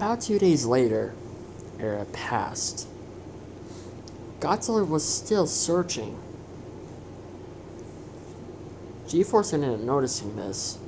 About 2 days later, era passed. Godzilla was still searching. G-Force ended up noticing this.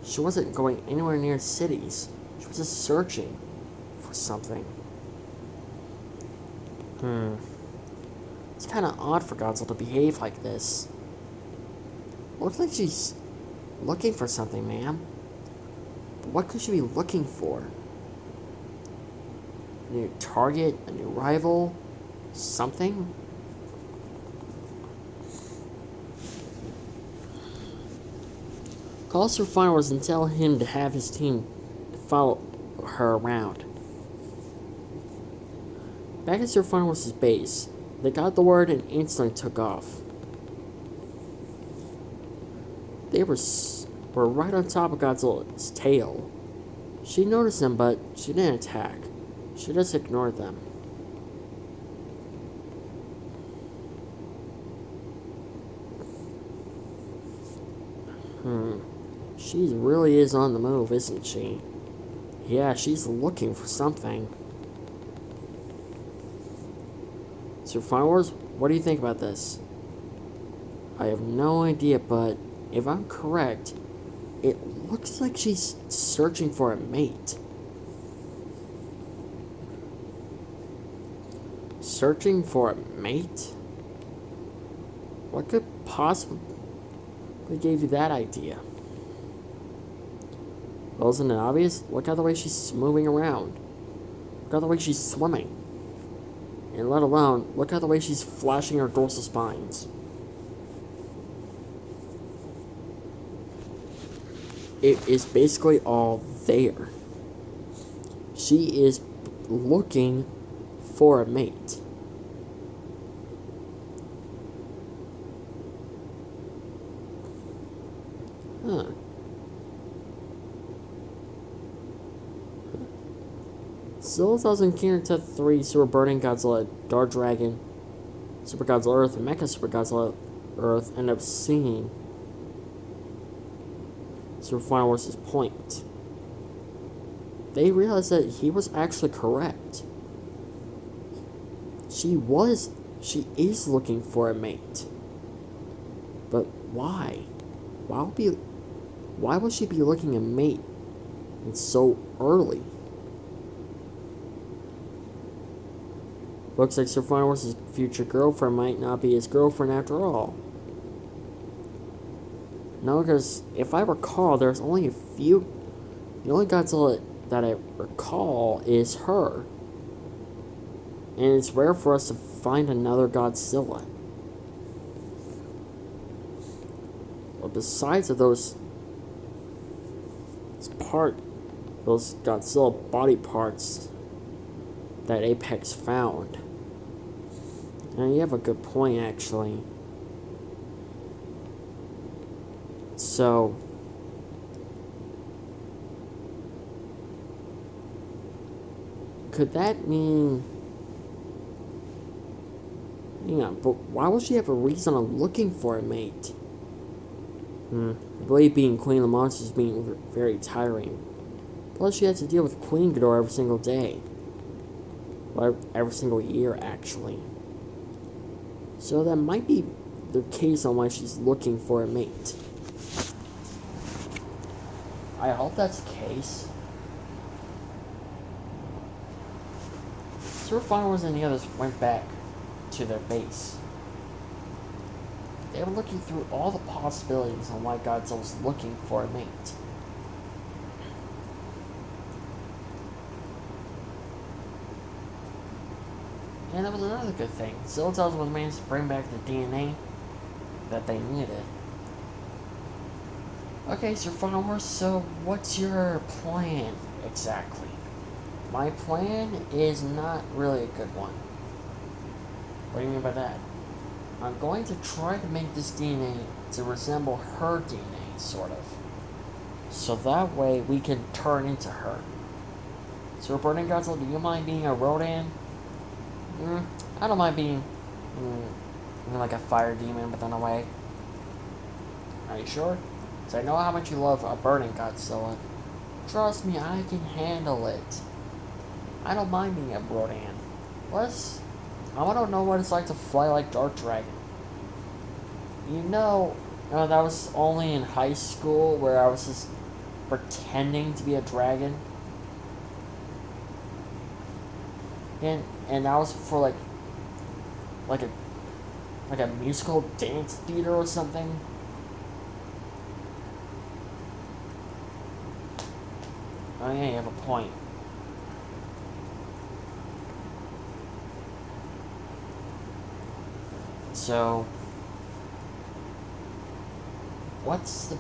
She wasn't going anywhere near cities. She was just searching for something. It's kind of odd for Godzilla to behave like this. Looks like she's looking for something, ma'am. But what could she be looking for? A new target? A new rival? Something? Calls her followers and tell him to have his team follow her around. Back at Sir Farnworth's base, they got the word and instantly took off. They were right on top of Godzilla's tail. She noticed them, but she didn't attack. She just ignored them. She really is on the move, isn't she? Yeah, she's looking for something. Sir Farnworth, what do you think about this? I have no idea, but if I'm correct, it looks like she's searching for a mate. Searching for a mate? What could possibly give you that idea? Well, isn't it obvious? Look at the way she's moving around. Look at the way she's swimming. And let alone, look at the way she's flashing her dorsal spines. It is basically all there. She is looking for a mate. Zillow's encountered 3 Super Burning Godzilla, Dark Dragon, Super Godzilla Earth, and Mecha Super Godzilla Earth end up seeing Super Farnworth's point. They realized that he was actually correct. She is looking for a mate. But why? Why would she be looking a mate so early? Looks like Sir Farnworth's future girlfriend might not be his girlfriend after all. No, because if I recall, there's only a few. The only Godzilla that I recall is her. And it's rare for us to find another Godzilla. But besides of those Godzilla body parts that Apex found. And you have a good point, actually. So, could that mean... Yeah, but why would she have a reason of looking for a mate? I believe being Queen of the Monsters being very tiring. Plus, she has to deal with Queen Ghidorah every single day. Well, every single year, actually. So that might be the case on why she's looking for a mate. I hope that's the case. Sir Farnworth and the others went back to their base. They were looking through all the possibilities on why Godzilla was looking for a mate. And that was another good thing. Zillow's was managed to bring back the DNA that they needed. Okay, Sir Farnworth, so what's your plan exactly? My plan is not really a good one. What do you mean by that? I'm going to try to make this DNA to resemble her DNA, sort of. So that way we can turn into her. So, Burning Godzilla, do you mind being a Rodan? I don't mind being like a fire demon, but then away. Are you sure? Because I know how much you love a Burning Godzilla. Trust me, I can handle it. I don't mind being a Rodan. Plus, I want to know what it's like to fly like Dark Dragon. That was only in high school where I was just pretending to be a dragon. And that was for like a like a musical dance theater or something. Oh yeah, you have a point. So, what's the...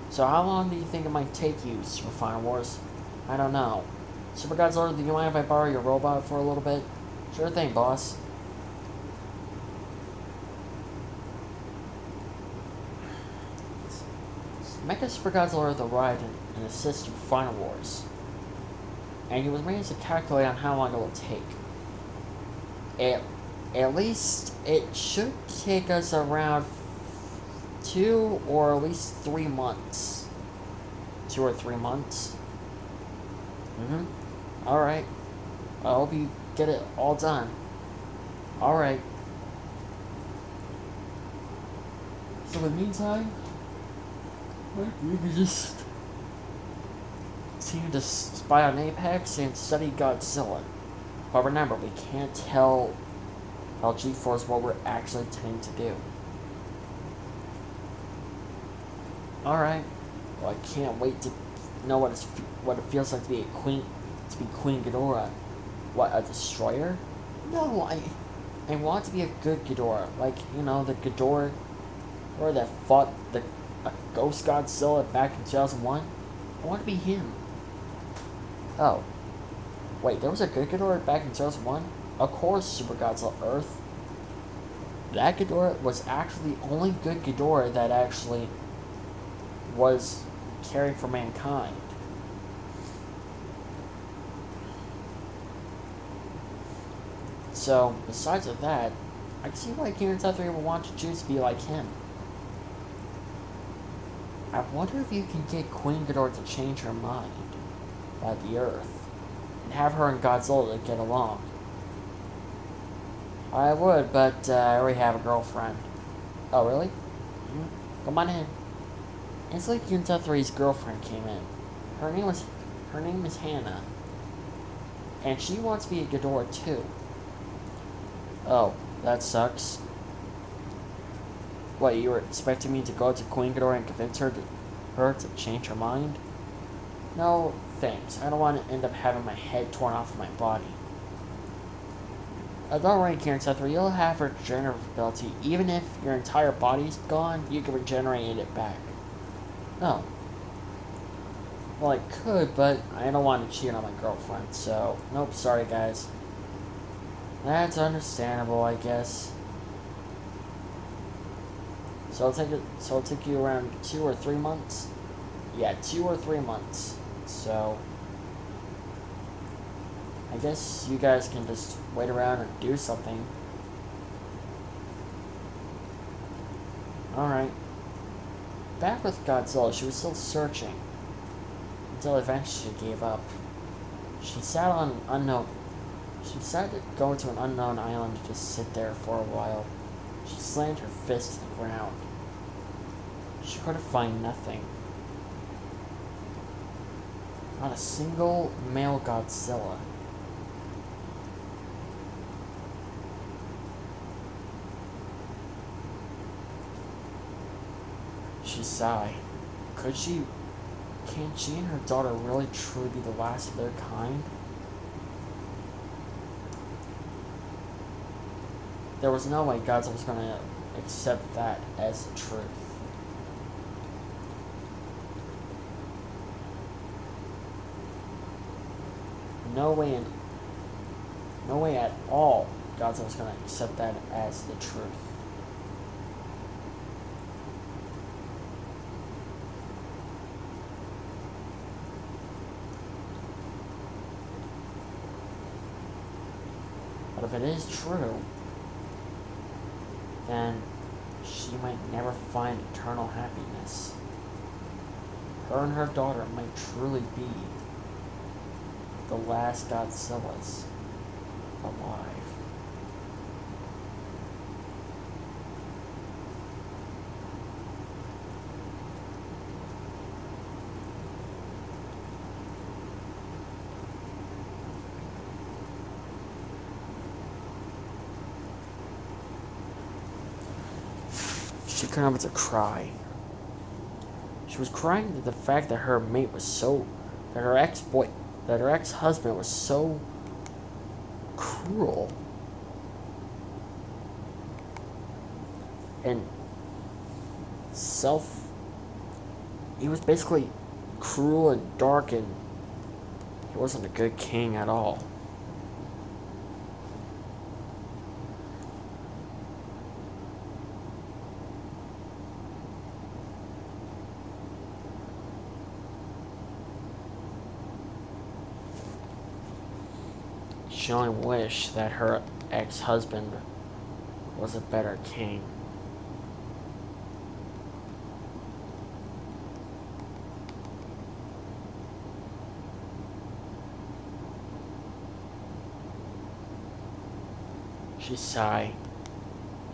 So how long do you think it might take you, Super Final Wars? I don't know. Super Godzilla, do you mind if I borrow your robot for a little bit? Sure thing, boss. Mecha Super Godzilla the ride and assist in Final Wars. And he was made to calculate on how long it will take. At least it should take us around 2 or at least 3 months. 2 or 3 months. Alright. I hope you get it all done. Alright. So in the meantime, we can just continue to spy on Apex and study Godzilla. But remember, we can't tell G-Force what we're actually intending to do. Alright. Well, I can't wait to know what it feels like to be Queen Ghidorah. What, a destroyer? No, I want to be a good Ghidorah. Like, the Ghidorah that fought the Ghost Godzilla back in 2001. I want to be him. Oh. Wait, there was a good Ghidorah back in 2001? Of course, Super Godzilla Earth. That Ghidorah was actually the only good Ghidorah that actually was caring for mankind. So, besides of that, I can see why Kieran Guthrie would want to choose to be like him. I wonder if you can get Queen Ghidorah to change her mind about the Earth and have her and Godzilla get along. I would, but I already have a girlfriend. Oh, really? Come on in. It's like Kieran Guthrie's girlfriend came in. Her name is Hannah, and she wants to be a Ghidorah too. Oh, that sucks. What, you were expecting me to go to Queen Ghidorah and convince her to change her mind? No, thanks. I don't want to end up having my head torn off of my body. Don't worry, Kieran Guthrie, you'll have regenerative ability. Even if your entire body's gone, you can regenerate it back. No. Well, I could, but I don't want to cheat on my girlfriend, so... Nope, sorry, guys. That's understandable, I guess. So it'll take you around 2 or 3 months? Yeah, 2 or 3 months. So... I guess you guys can just wait around and do something. Alright. Back with Godzilla, she was still searching. Until eventually she gave up. She decided to go to an unknown island to just sit there for a while. She slammed her fist to the ground. She could find nothing. Not a single male Godzilla. She sighed. Can she and her daughter really truly be the last of their kind? There was no way Godzilla was going to accept that as the truth. No way at all Godzilla was going to accept that as the truth. But if it is true, then she might never find eternal happiness. Her and her daughter might truly be the last Godzillas alive. She couldn't help but to cry. She was crying at the fact that her mate was that her ex-husband was so cruel and he was basically cruel and dark, and he wasn't a good king at all. She only wished that her ex-husband was a better king. She sighed.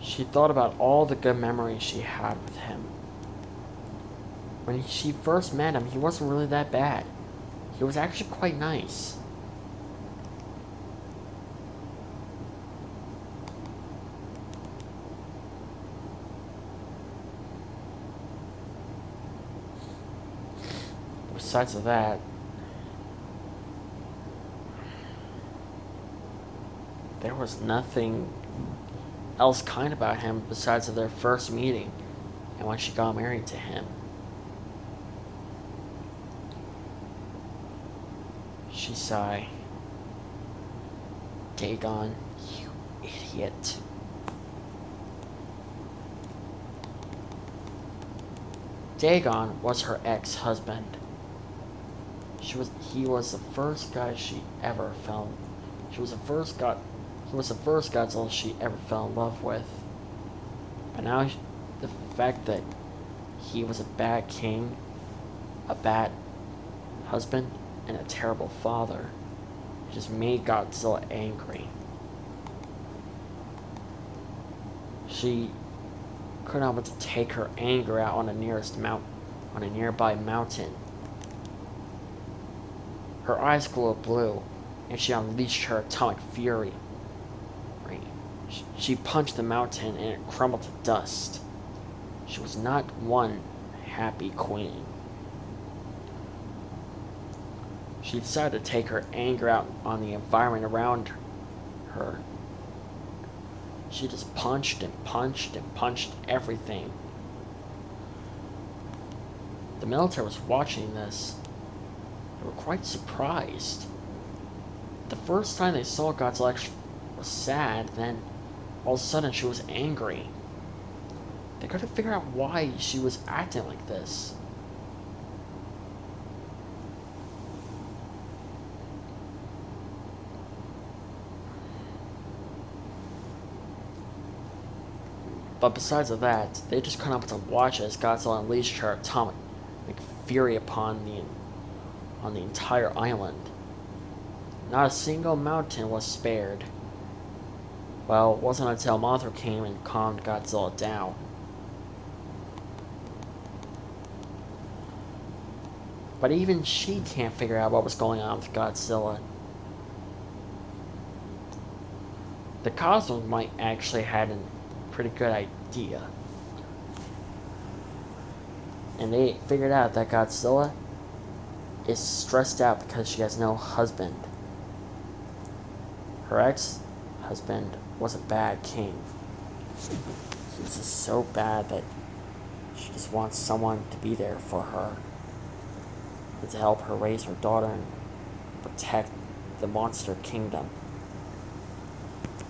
She thought about all the good memories she had with him. When she first met him, he wasn't really that bad. He was actually quite nice. Besides of that, there was nothing else kind about him besides of their first meeting and when she got married to him. She sighed. Dagon, you idiot. Dagon was her ex-husband. He was the first guy she ever fell. He was the first Godzilla she ever fell in love with. But now, the fact that he was a bad king, a bad husband, and a terrible father just made Godzilla angry. She couldn't help but to take her anger out on a nearby mountain. Her eyes glowed blue, and she unleashed her atomic fury. She punched the mountain, and it crumbled to dust. She was not one happy queen. She decided to take her anger out on the environment around her. She just punched and punched and punched everything. The military was watching this. They were quite surprised. The first time they saw Godzilla was sad, then all of a sudden she was angry. They couldn't figure out why she was acting like this. But besides of that, they just couldn't help but to watch as Godzilla unleashed her atomic fury on the entire island. Not a single mountain was spared. Well, it wasn't until Mothra came and calmed Godzilla down. But even she can't figure out what was going on with Godzilla. The Cosmos might actually had a pretty good idea. And they figured out that Godzilla is stressed out because she has no husband. Her ex-husband was a bad king. He was just so bad that she just wants someone to be there for her, and to help her raise her daughter and protect the monster kingdom.